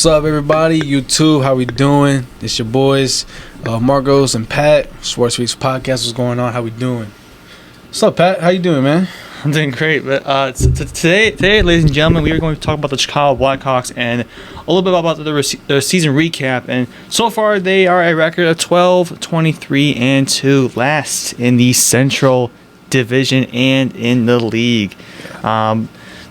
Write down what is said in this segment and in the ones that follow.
What's up, everybody? YouTube, how we doing? It's your boys, Marcos and Pat. Sports Weeks podcast. What's going on? How we doing? What's up, Pat? How you doing, man? I'm doing great. But today, ladies and gentlemen, we are going to talk about the Chicago Blackhawks and a little bit about the season recap. And so far, they are a record of 12, 23, and 2, last in the Central Division and in the league.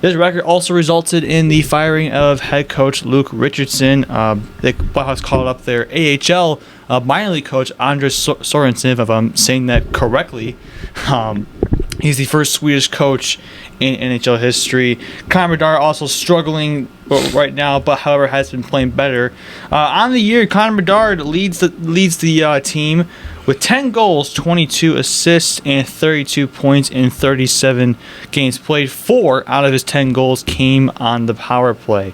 This record also resulted in the firing of head coach Luke Richardson. The Blackhawks called up their AHL minor league coach Andres Sorensen, if I'm saying that correctly. He's the first Swedish coach in NHL history. Connor Bedard also struggling right now, but however has been playing better. On the year, Connor Bedard leads the team with 10 goals, 22 assists, and 32 points in 37 games played. 4 out of his 10 goals came on the power play.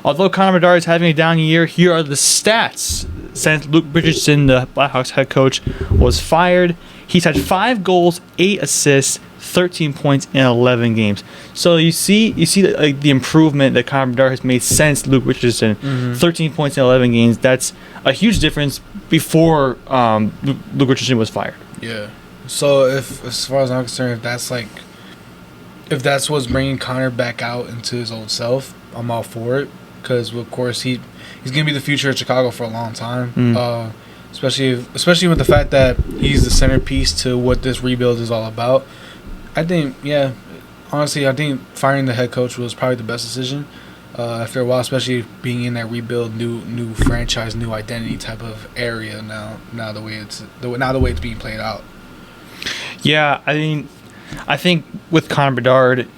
Although Connor Bedard is having a down year, here are the stats. Since Luke Richardson, the Blackhawks head coach, was fired, he's had 5 goals, 8 assists, 13 points in 11 games. So you see the improvement that Connor Bedard has made since Luke Richardson. 13 points in 11 games. That's a huge difference before Luke Richardson was fired. Yeah. So as far as I'm concerned, if that's what's bringing Connor back out into his old self, I'm all for it. Because of course he's gonna be the future of Chicago for a long time. Especially with the fact that he's the centerpiece to what this rebuild is all about. I think firing the head coach was probably the best decision after a while, especially being in that rebuild, new franchise, new identity type of area now the way it's being played out. Yeah, I think with Connor Bedard,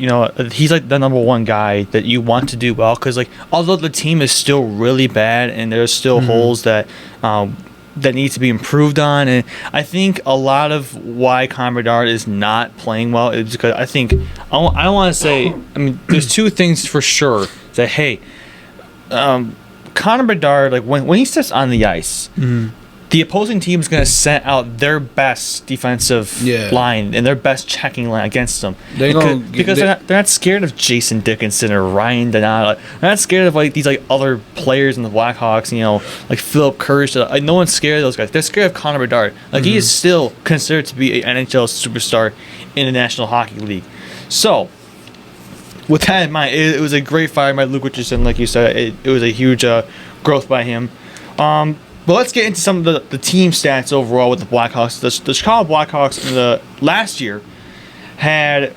he's like the number one guy that you want to do well, because although the team is still really bad and there's still holes that need to be improved on, and I think a lot of why Connor Bedard is not playing well is because I don't want to say, there's two things for sure that Connor Bedard, when he steps on the ice, the opposing team is going to set out their best defensive line and their best checking line against them. Because they're not scared of Jason Dickinson or Ryan Donato. They're not scared of these other players in the Blackhawks, like Philip Kurz. No one's scared of those guys. They're scared of Connor Bedard. He is still considered to be an NHL superstar in the National Hockey League. So, with that in mind, it was a great fire by Luke Richardson. Like you said, it was a huge growth by him. But let's get into some of the team stats overall with the Blackhawks. The Chicago Blackhawks in the last year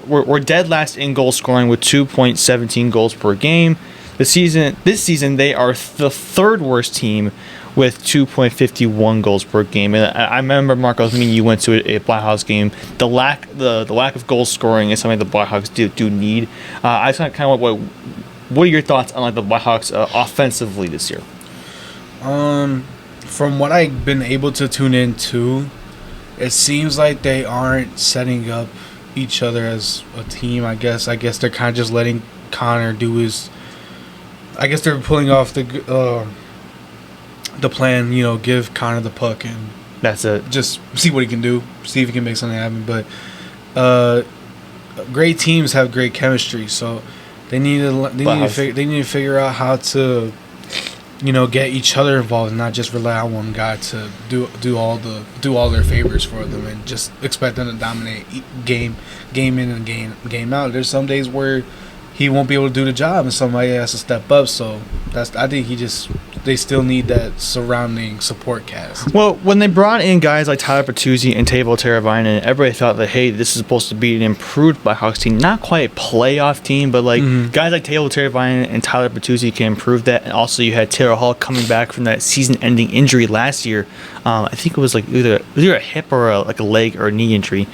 were dead last in goal scoring with 2.17 goals per game. This season they are the third worst team with 2.51 goals per game. And I remember, Marcos, you went to a Blackhawks game. The lack of goal scoring is something the Blackhawks do need. I just kind of what are your thoughts on the Blackhawks offensively this year? From what I've been able to tune into, it seems like they aren't setting up each other as a team. I guess they're kind of just letting Connor do his. I guess they're pulling off the plan. Give Connor the puck and that's it. Just see what he can do. See if he can make something happen. But great teams have great chemistry, so they need to figure out how to get each other involved and not just rely on one guy to do all their favors for them and just expect them to dominate game in and game out. There's some days where he won't be able to do the job and somebody has to step up. So I think they still need that surrounding support cast. Well, when they brought in guys like Tyler Bertuzzi and Teuvo Teravainen, everybody thought that, hey, this is supposed to be an improved Blackhawks team. Not quite a playoff team, but guys like Teuvo Teravainen and Tyler Bertuzzi can improve that. And also you had Taylor Hall coming back from that season-ending injury last year. I think it was either a hip or a leg or a knee injury.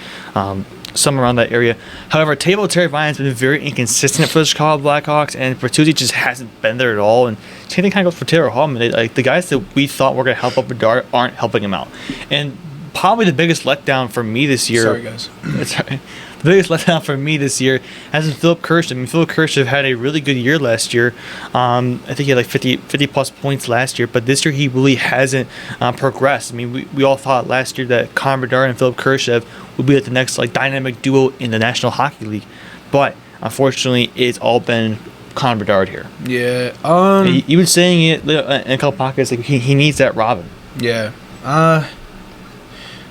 Somewhere around that area. However, Teuvo Teravainen has been very inconsistent for the Chicago Blackhawks, and Bertuzzi just hasn't been there at all. And same thing kind of goes for Taylor Hall. The guys that we thought were going to help out Bedard aren't helping him out. And probably the biggest letdown for me this year. Sorry, guys. It's all right. The biggest letdown for me this year has been Philip Kurz. Philip Kurz had a really good year last year. I think he had 50 plus points last year, but this year he really hasn't progressed. We all thought last year that Connor Bedard and Philip Kurz would be the next dynamic duo in the National Hockey League, but unfortunately it's all been Connor Bedard here. Yeah. He was saying it in a couple pockets. Like he needs that Robin. Yeah.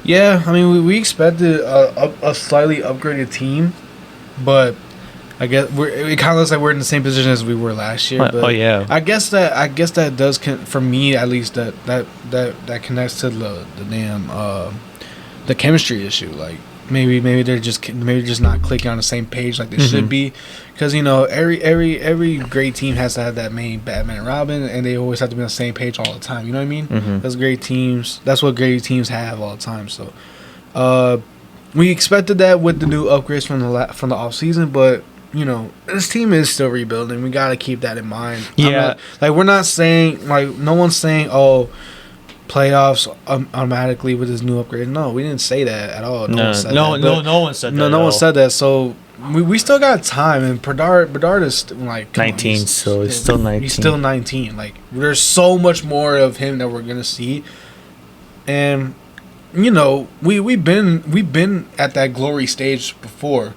Yeah. I mean, we expected a slightly upgraded team, but I guess it kind of looks like we're in the same position as we were last year. But yeah. I guess that does for me at least that connects to the damn the chemistry issue. Like maybe they're just not clicking on the same page like they should be, because every great team has to have that main Batman and Robin, and they always have to be on the same page all the time. You know what I mean? That's great teams. That's what great teams have all the time. So, we expected that with the new upgrades from the off season, but this team is still rebuilding. We got to keep that in mind. Yeah. We're not saying, no one's saying, oh, playoffs automatically with this new upgrade. No, we didn't say that at all. No one said that. No one said that. So we still got time, and Bedard is 19, so he's still 19. He's still 19. There's so much more of him that we're gonna see, and we've been at that glory stage before.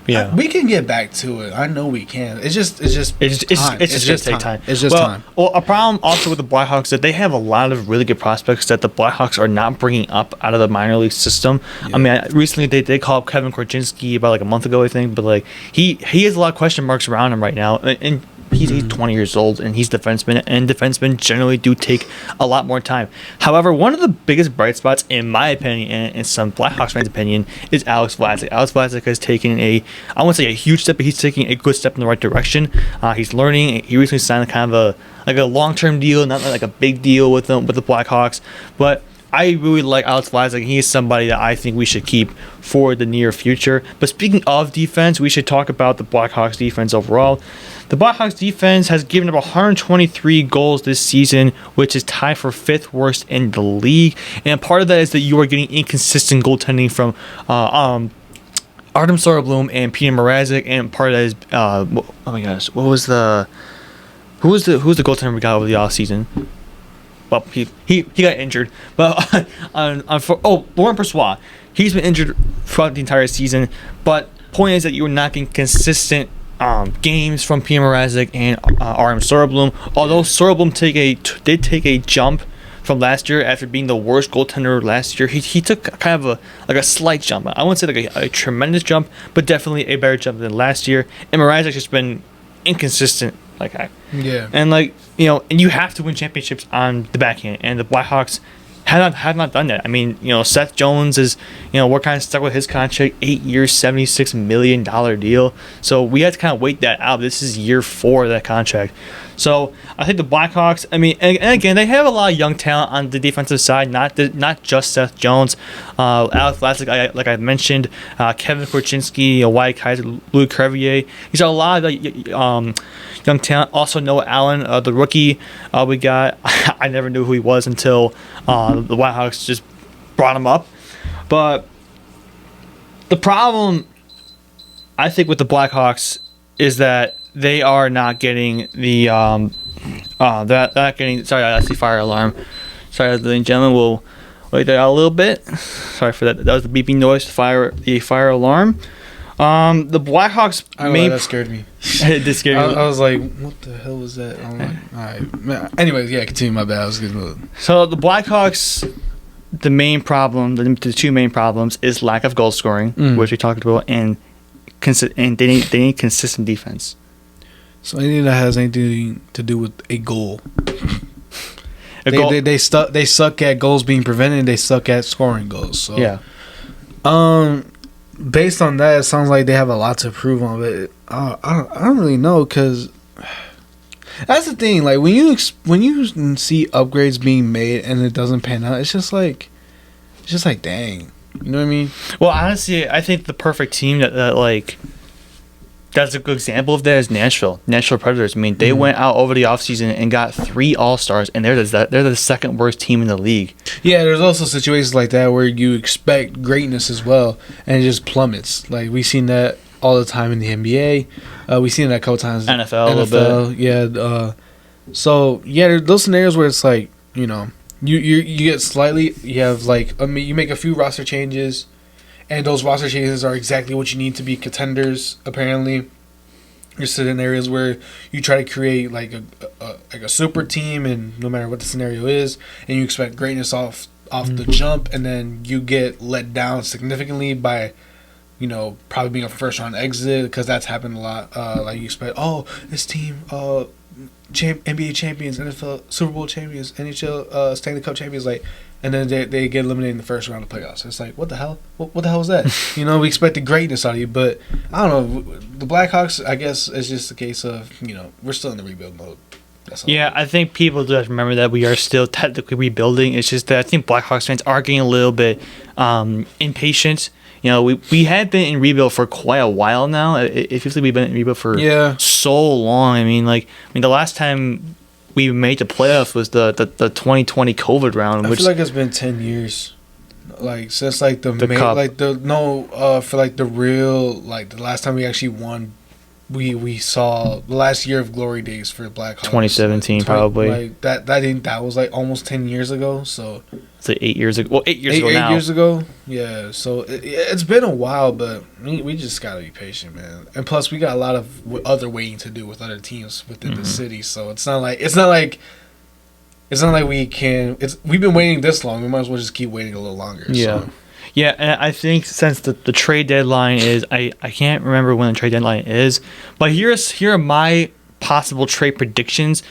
Yeah, we can get back to it. I know we can. It's just time. It's just time. It's just time. Well, a problem also with the Blackhawks is that they have a lot of really good prospects that the Blackhawks are not bringing up out of the minor league system. Yeah. I mean, recently they called up Kevin Korchinski about a month ago, I think, but he has a lot of question marks around him right now, and he's 20 years old, and he's defenseman, and defensemen generally do take a lot more time. However, one of the biggest bright spots, in my opinion, and some Blackhawks fans' opinion, is Alex Vlasic. Alex Vlasic has taken I won't say a huge step, but he's taking a good step in the right direction. He's learning. He recently signed kind of a long-term deal, not like a big deal with the Blackhawks, but I really like Alex Vlasic. He is somebody that I think we should keep for the near future. But speaking of defense, we should talk about the Blackhawks defense overall. The Blackhawks defense has given up 123 goals this season, which is tied for 5th worst in the league. And part of that is that you are getting inconsistent goaltending from Artem Sorobloom and Peter Mrazek, and part of that is oh my gosh, who was the goaltender we got over the off season? Well, he got injured, but Laurent Persois, he's been injured throughout the entire season. But point is that you are not getting consistent games from Peter Mrazek and Artem Sorobloom. Although Sorobloom did take a jump from last year after being the worst goaltender last year, he took kind of a slight jump. I wouldn't say a tremendous jump, but definitely a better jump than last year. And Mrazek's just been inconsistent. Yeah. And and you have to win championships on the backhand, and the Blackhawks have not done that. I mean, Seth Jones is, we're kind of stuck with his contract, 8 years, $76 million deal. So we have to kind of wait that out. This is year 4 of that contract. So I think the Blackhawks, I mean, and again, they have a lot of young talent on the defensive side, not just Seth Jones, Alex Vlasic, like I mentioned, Kevin Korchinski, Wyatt Kaiser, Louis Crevier. These are a lot of young talent. Also Noah Allen, the rookie we got. I never knew who he was until the Blackhawks just brought him up. But the problem, I think, with the Blackhawks is that they are not getting the sorry, I see fire alarm. Sorry, ladies and gentlemen, we'll wait that out a little bit. Sorry for that. That was the beeping noise, the fire alarm. The Blackhawks. That scared me. It did scare me. I was like, what the hell was that? I'm like, all right. Anyways, yeah, continue. My bad. I was getting So the Blackhawks, the main problem, the 2 main problems is lack of goal scoring, which we talked about, and they need consistent defense. So anything that has anything to do with a goal. They suck at goals being prevented. They suck at scoring goals. So yeah. Based on that, it sounds like they have a lot to prove on it. I don't really know, because that's the thing. Like when you see upgrades being made and it doesn't pan out, it's just like dang. You know what I mean? Well, honestly, I think the perfect team that's a good example of that is Nashville Predators. I mean, they went out over the offseason and got 3 All-Stars, and they're the second worst team in the league. Yeah, there's also situations like that where you expect greatness as well, and it just plummets. Like, we've seen that all the time in the NBA. We've seen that a couple times. NFL a little bit. Yeah. So, yeah, there's those scenarios where it's like, you get slightly, you have you make a few roster changes, and those roster changes are exactly what you need to be contenders, apparently. There's certain areas where you try to create like a super team, and no matter what the scenario is, and you expect greatness off the jump, and then you get let down significantly by, probably being a first round exit, because that's happened a lot. Like you expect, this team, NBA champions, NFL Super Bowl champions, NHL Stanley Cup champions, like. And then they get eliminated in the first round of playoffs. It's like, what the hell? What the hell was that? We expected greatness out of you, but I don't know. The Blackhawks, I guess, is just a case of, we're still in the rebuild mode. That's all. Yeah, I think people just remember that we are still technically rebuilding. It's just that I think Blackhawks fans are getting a little bit impatient. We had been in rebuild for quite a while now. It feels like we've been in rebuild for so long. I mean, the last time we made the playoffs was the 2020 COVID round. I feel like it's been 10 years, since the cup. For the real, the last time we actually won, we saw the last year of glory days for the Blackhawks. 2017 probably. That was almost 10 years ago. So it's 8 years ago. Well, 8 years ago now. 8 years ago, yeah. So it's been a while, but we just gotta be patient, man. And plus, we got a lot of other waiting to do with other teams within the city. So it's not like we can. We've been waiting this long. We might as well just keep waiting a little longer. Yeah. So. Yeah, and I think since the trade deadline is, I can't remember when the trade deadline is, but here are my possible trade predictions.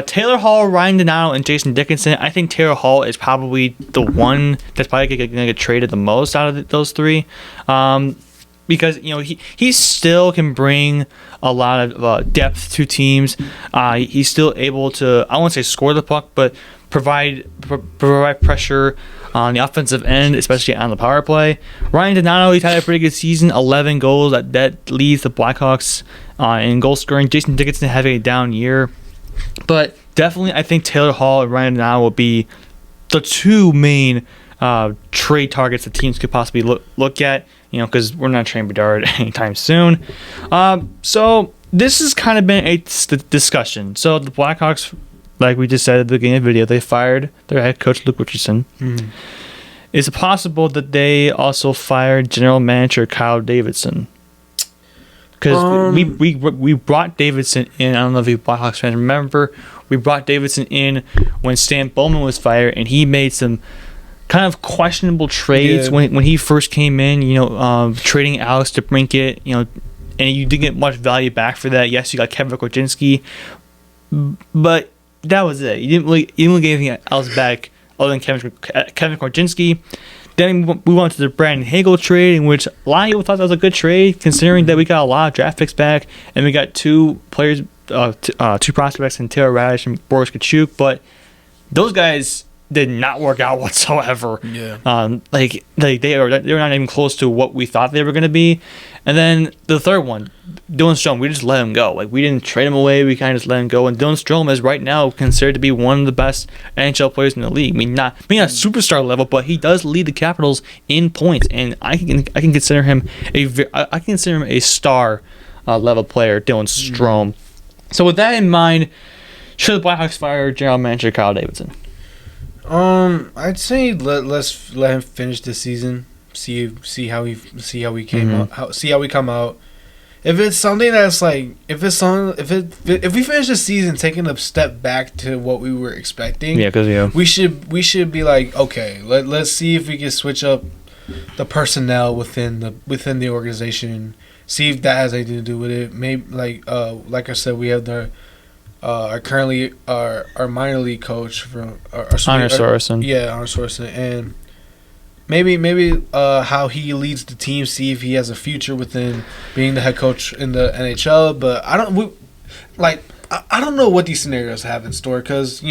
Taylor Hall, Ryan Donato, and Jason Dickinson. I think Taylor Hall is probably the one that's probably going to get traded the most out of those three, because he still can bring a lot of depth to teams. He's still able to, I won't say score the puck, but provide pressure on the offensive end, especially on the power play. Ryan Donato, he's had a pretty good season, 11 goals. That leads the Blackhawks in goal scoring. Jason Dickinson having a down year. But definitely, I think Taylor Hall and Ryan Donato will be the two main trade targets that teams could possibly look at, because we're not trading Bedard anytime soon. So this has kind of been a discussion. So the Blackhawks, like we just said at the beginning of the video, they fired their head coach, Luke Richardson. Mm-hmm. Is it possible that they also fired general manager Kyle Davidson? Because we brought Davidson in. I don't know if you Blackhawks fans remember. We brought Davidson in when Stan Bowman was fired, and he made some kind of questionable trades when he first came in. Trading Alex DeBrincat, and you didn't get much value back for that. Yes, you got Kevin Korchinski, but that was it. You didn't really get anything else back other than Kevin Korchinski. Then we went to the Brandon Hagel trade, in which a lot of people thought that was a good trade, considering that we got a lot of draft picks back, and we got two players, two prospects in Taylor Radish and Boris Kachuk, but those guys did not work out whatsoever. Yeah. They were not even close to what we thought they were going to be. And then the third one, Dylan Strome, we just let him go. We didn't trade him away. We kind of just let him go. And Dylan Strome is right now considered to be one of the best NHL players in the league. Not superstar level, but he does lead the Capitals in points, and I can consider him a star level player, Dylan Strome. So with that in mind, should the Blackhawks fire general manager Kyle Davidson? I'd say let's let him finish the season. See how we came out. See how we come out. If it's something that's if we finish the season taking a step back to what we were expecting, we should be okay. Let's see if we can switch up the personnel within the organization. See if that has anything to do with it. Maybe like I said, we have our minor league coach from Arne Sorensen. Yeah, Arne Sorensen, and maybe how he leads the team. See if he has a future within being the head coach in the NHL. But I don't know what these scenarios have in store, because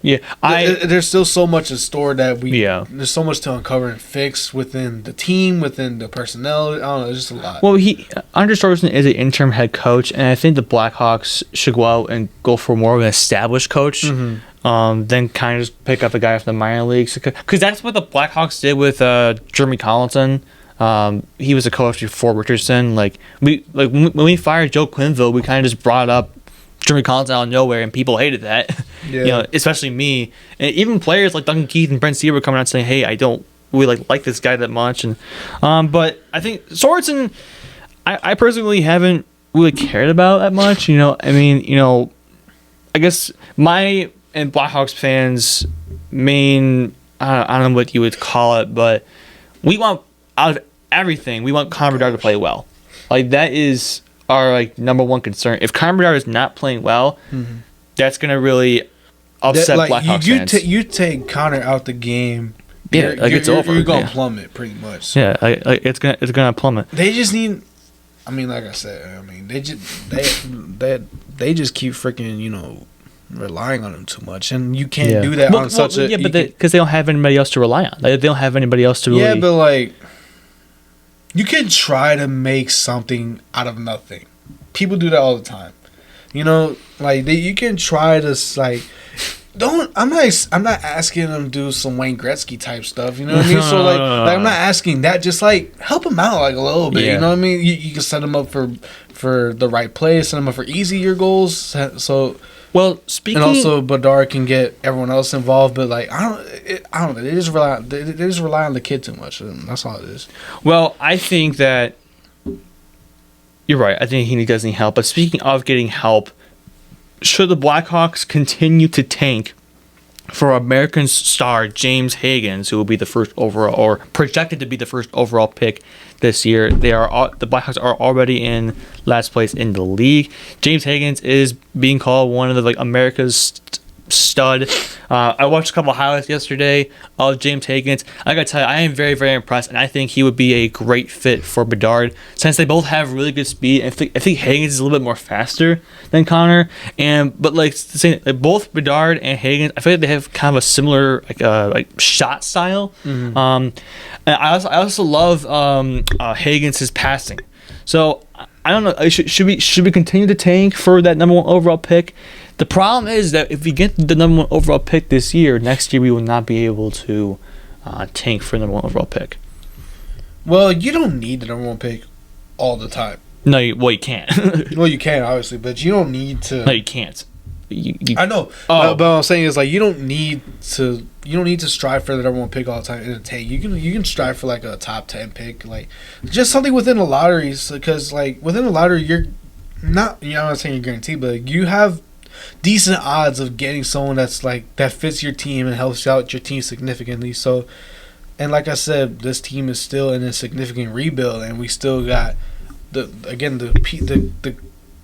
there's still so much in store that there's so much to uncover and fix within the team, within the personnel. I don't know, there's just a lot. Well, Andre Sorensen is an interim head coach, and I think the Blackhawks should go out and go for more of an established coach, than kind of just pick up a guy from the minor leagues, because that's what the Blackhawks did with Jeremy Collinson. He was a coach before Richardson. When we fired Joe Quenneville, we kind of just brought up Jeremy Collins out of nowhere, and people hated that. Especially me, and even players like Duncan Keith and Brent Seaver coming out saying, "Hey, I don't really like this guy that much." And but I think Sorensen, I personally haven't really cared about that much. I mean, I guess my and Blackhawks fans' main, I don't know what you would call it, but we want, out of everything, we want Connor Bedard to play well. Like, that is our like number one concern. If Connor Bedard is not playing well, that's gonna really upset Blackhawks fans. You take Connor out the game. Yeah, it's over. You're gonna plummet pretty much. Yeah, it's gonna plummet. They just need. I mean, like I said, they just keep freaking relying on him too much, and you can't do that on such a. Yeah, but because they don't have anybody else to rely on. They don't have anybody else to really. Yeah, but like, you can try to make something out of nothing. People do that all the time. Like you can try to like. I'm not asking them to do some Wayne Gretzky type stuff, you know what I mean? So like I'm not asking that, just like help them out like a little bit, you know what I mean? You can set them up for the right play, set them up for easier goals. So speaking, and also Bedard can get everyone else involved, but like I don't know, they just rely on the kid too much, and that's all it is. Well, I think that you're right. I think he does need help. But speaking of getting help, should the Blackhawks continue to tank for American star James Higgins, who will be the first overall, or projected to be the first overall pick this year? The Blackhawks are already in last place in the league. James Higgins is being called one of the America's stud. I watched a couple highlights yesterday of James Higgins. I gotta tell you, I am very, very impressed, and I think he would be a great fit for Bedard since they both have really good speed. I think Higgins is a little bit more faster than Connor, but both Bedard and Higgins, I feel like they have kind of a similar shot style. And I also love Higgins' passing. So I don't know. Should we continue to tank for that number one overall pick? The problem is that if we get the number one overall pick this year, next year we will not be able to tank for the number one overall pick. Well, you don't need the number one pick all the time. No, you can't. Well, you can obviously, but you don't need to. No, you can't. I know, but what I'm saying is like you don't need to strive for the number one pick all the time in a tank. You can strive for like a top 10 pick, like just something within the lotteries, because like within the lottery you're not. I'm not saying you're guaranteed, but you have decent odds of getting someone that fits your team and helps out your team significantly. So, and like I said, this team is still in a significant rebuild, and we still got the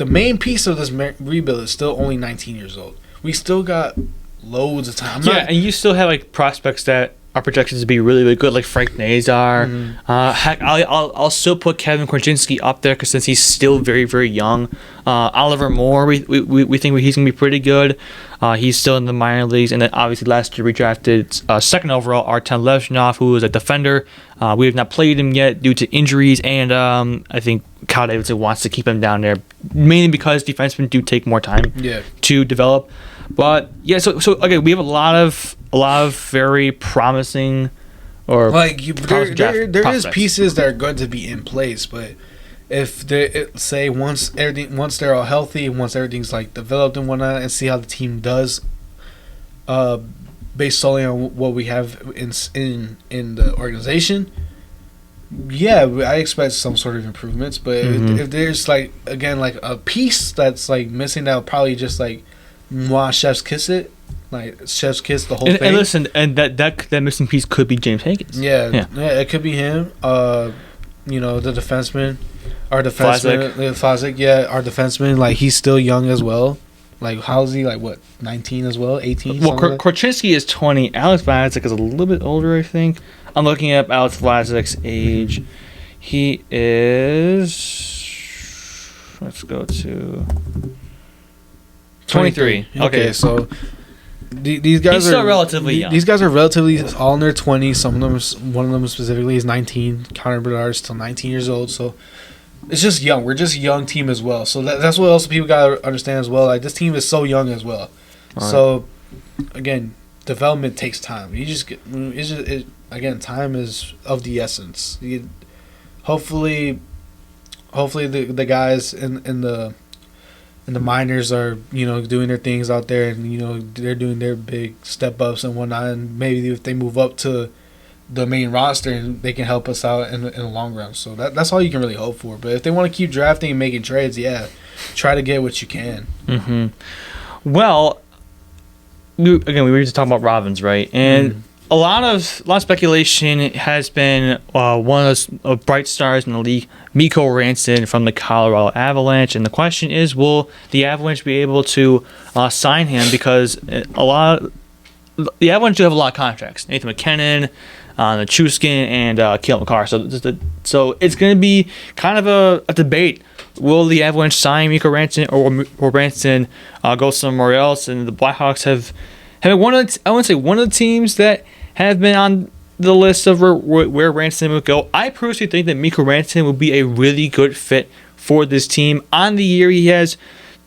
main piece of this rebuild is still only 19 years old. We still got loads of time. And you still have prospects that are projected to be really, really good, like Frank Nazar. Heck, I'll still put Kevin Korchinski up there since he's still very, very young. Oliver Moore, we think he's gonna be pretty good. He's still in the minor leagues, and then obviously last year we drafted second overall Artem Levshinov, who is a defender. We have not played him yet due to injuries, and I think Kyle Davidson wants to keep him down there mainly because defensemen do take more time to develop. But yeah, so okay, we have a lot of very promising there is pieces that are going to be in place, but if they say once they're all healthy, once everything's developed and whatnot, and see how the team does, based solely on what we have in the organization, I expect some sort of improvements. But if there's a piece that's missing, that'll probably just chef's kiss it. Chef's kiss the whole thing. And listen, and that missing piece could be James Higgins. Yeah, it could be him. The defenseman, our defenseman, Flazik, our defenseman. He's still young as well. How is he? 19 as well, 18. Well, Korchinski is 20. Alex Vlasic is a little bit older, I think. I'm looking up Alex Vlasic's age. He is. Let's go to 23. Okay, so these guys He's still relatively young. These guys are relatively all in their 20s. One of them specifically is 19. Connor Bedard is still 19 years old. So it's just young. We're just a young team as well. So that's what else people gotta understand as well. This team is so young as well. Right. So again, development takes time. Time is of the essence. Hopefully the guys in the minors are doing their things out there, and they're doing their big step ups and whatnot, and maybe if they move up to the main roster, and they can help us out in the long run. So that's all you can really hope for. But if they want to keep drafting and making trades, yeah, try to get what you can. Mm-hmm. Well, we were just talking about Robins, right? And a lot of speculation has been one of the bright stars in the league, Mikko Ranson from the Colorado Avalanche. And the question is, will the Avalanche be able to sign him? Because the Avalanche do have a lot of contracts. Nathan McKinnon, Nichushkin, and Kale McCarr. So it's going to be kind of a debate. Will the Avalanche sign Mikko Ranson, or Ranson go somewhere else? And the Blackhawks have one of the teams that have been on the list of where Ranson would go. I personally think that Mikko Ranson would be a really good fit for this team. On the year, he has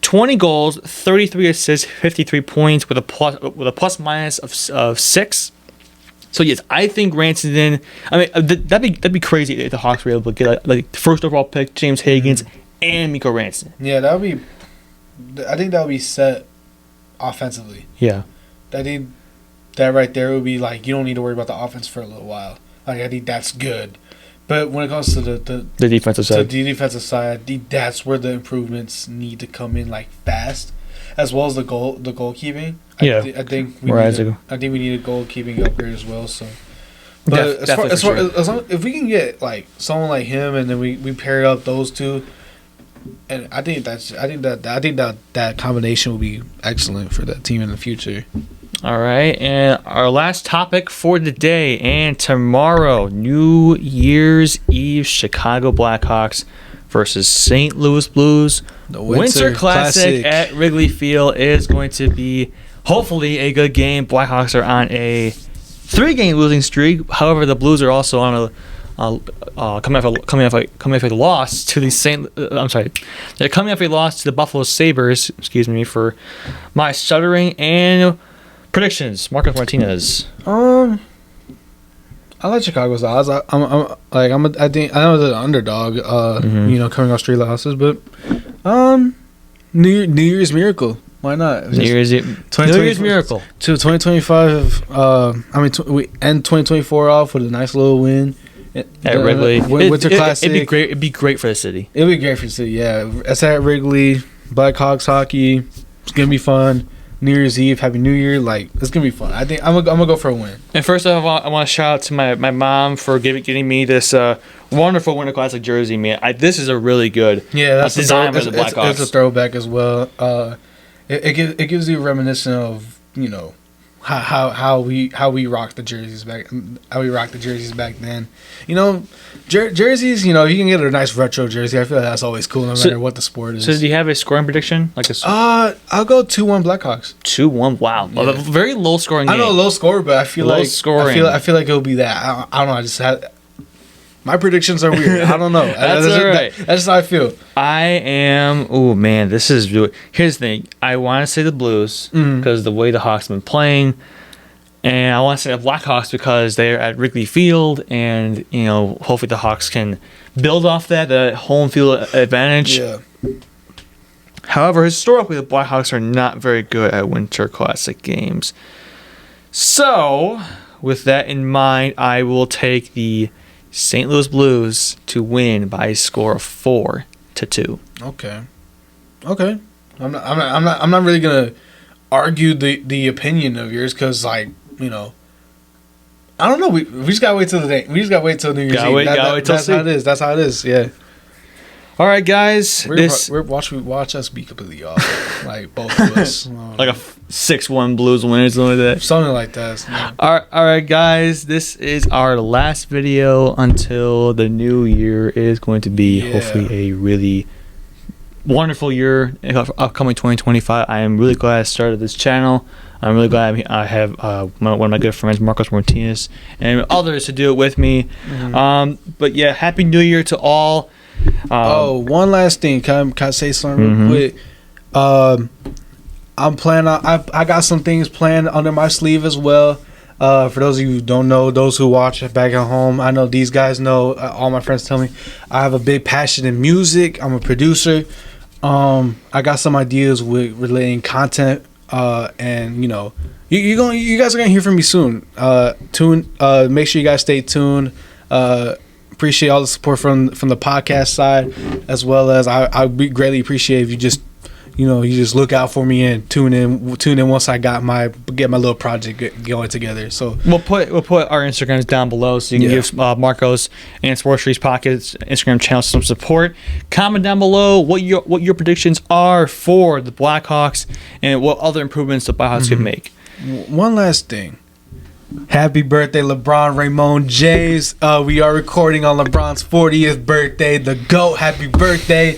20 goals, 33 assists, 53 points with a plus minus of 6. So yes, I think Ranson. I mean, that'd be crazy if the Hawks were able to get like the first overall pick, James Higgins, and Mikko Ranson. Yeah, that would be. I think that would be set offensively. Yeah, I think that right there would be like, you don't need to worry about the offense for a little while. Like, I think that's good. But when it comes to the defensive side, I think that's where the improvements need to come in, like, fast, as well as the goalkeeping. Yeah, I think we need a goalkeeping upgrade as well. So, but if we can get like someone like him, and then we pair up those two, and I think that combination will be excellent for that team in the future. All right, and our last topic for the day and tomorrow, New Year's Eve, Chicago Blackhawks versus St. Louis Blues. The Winter Classic at Wrigley Field is going to be hopefully a good game. Blackhawks are on a 3-game losing streak. However, the Blues are also on coming off a loss to the they're coming off a loss to the Buffalo Sabres. Excuse me for my stuttering. And predictions, Marcus Martinez. I like Chicago's odds. I know they're the underdog. Coming off 3 losses, but New Year's miracle. Why not? New Year's miracle. To 2025. We end 2024 off with a nice little win at Wrigley. Winter Classic. It'd be great for the city. It'd be great for the city. Yeah, it's at Wrigley. Blackhawks hockey. It's gonna be fun. New Year's Eve, Happy New Year, like, it's gonna be fun. I think I'm gonna go for a win. And first off, I want to shout out to my mom for getting me this wonderful Winter Classic jersey. Man, this is a really good that's design by the Blackhawks. It's a throwback as well. It gives you a reminiscence of how we rocked the jerseys back. How we rocked the jerseys back then. Jerseys. You can get a nice retro jersey. I feel like that's always cool, no matter what the sport is. So, do you have a scoring prediction? I'll go 2-1 Blackhawks. 2-1. Wow, a very low scoring game. I know low score, but I feel low like scoring. I feel like it'll be that. I don't know. I just had. My predictions are weird. I don't know. That's all right. That's how I feel. I am. Oh man, this is really. Here's the thing. I want to say the Blues because the way the Hawks have been playing, and I want to say the Blackhawks because they're at Wrigley Field, and hopefully the Hawks can build off the home field advantage. Yeah. However, historically, the Blackhawks are not very good at Winter Classic games. So, with that in mind, I will take the St. Louis Blues to win by a score of 4-2. Okay. I'm not really gonna argue the opinion of yours because I don't know. We just gotta wait till the day. We just gotta wait till New Year's Eve. That's how it is. That's how it is. Yeah. All right, guys. Watch us be completely off, like both of us, like a 6-1 Blues win or something like that. Something like that. Yeah. All right, guys. This is our last video until the new year is going to be hopefully a really wonderful year. Upcoming 2025. I am really glad I started this channel. I'm really glad I have one of my good friends, Marcos Martinez, and others to do it with me. But yeah, Happy New Year to all. One last thing. Can I say something real quick? I'm planning. I got some things planned under my sleeve as well. For those of you who don't know, those who watch back at home, I know these guys know. All my friends tell me I have a big passion in music. I'm a producer. I got some ideas with relating content And you guys are gonna hear from me soon. Make sure you guys stay tuned. Appreciate all the support from the podcast side, as well as I greatly appreciate if you just look out for me and tune in once I get my little project going together. So we'll put our Instagrams down below, so you can give Marcos and Sports Trees Pockets Instagram channel some support. Comment down below what your predictions are for the Blackhawks and what other improvements the Blackhawks could make. One last thing. Happy birthday, LeBron Raymond James. We are recording on LeBron's 40th birthday. The GOAT. Happy birthday.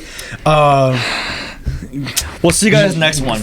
We'll see you guys next one.